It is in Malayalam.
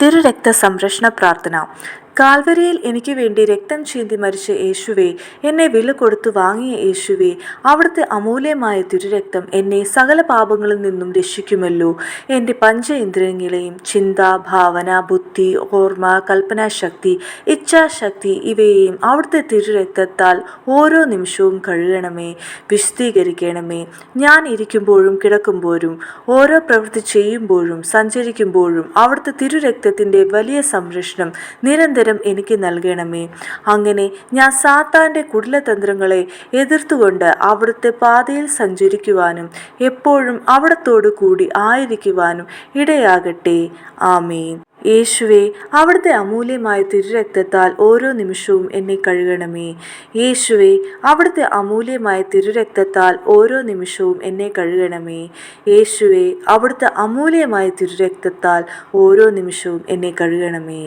തിരുരക്ത സംരക്ഷണ പ്രാർത്ഥന. കാൽവരിയിൽ എനിക്ക് വേണ്ടി രക്തം ചിന്തി മരിച്ച യേശുവേ, എന്നെ വില കൊടുത്തു വാങ്ങിയ യേശുവേ, അവിടുത്തെ അമൂല്യമായ തിരുരക്തം എന്നെ സകല പാപങ്ങളിൽ നിന്നും രക്ഷിക്കുമല്ലോ. എൻ്റെ പഞ്ചേന്ദ്രിയങ്ങളെയും ചിന്ത, ഭാവന, ബുദ്ധി, ഓർമ്മ, കൽപ്പനാശക്തി, ഇച്ഛാശക്തി ഇവയെയും അവിടുത്തെ തിരുരക്തത്താൽ ഓരോ നിമിഷവും കഴുകണമേ, വിശുദ്ധീകരിക്കണമേ. ഞാൻ ഇരിക്കുമ്പോഴും കിടക്കുമ്പോഴും ഓരോ പ്രവൃത്തി ചെയ്യുമ്പോഴും സഞ്ചരിക്കുമ്പോഴും അവിടുത്തെ തിരുരക്തത്തിൻ്റെ വലിയ സംരക്ഷണം നിരന്തരം എനിക്ക് നൽകണമേ. അങ്ങനെ ഞാൻ സാത്താൻ്റെ കുടിലതന്ത്രങ്ങളെ എതിർത്തുകൊണ്ട് അവിടുത്തെ പാതയിൽ സഞ്ചരിക്കുവാനും എപ്പോഴും അവിടത്തോടു കൂടി ആയിരിക്കുവാനും ഇടയാകട്ടെ. ആമേൻ. യേശുവേ, അവിടുത്തെ അമൂല്യമായ തിരുരക്തത്താൽ ഓരോ നിമിഷവും എന്നെ കഴുകണമേ. യേശുവേ, അവിടുത്തെ അമൂല്യമായ തിരുരക്തത്താൽ ഓരോ നിമിഷവും എന്നെ കഴുകണമേ. യേശുവേ, അവിടുത്തെ അമൂല്യമായ തിരുരക്തത്താൽ ഓരോ നിമിഷവും എന്നെ കഴുകണമേ.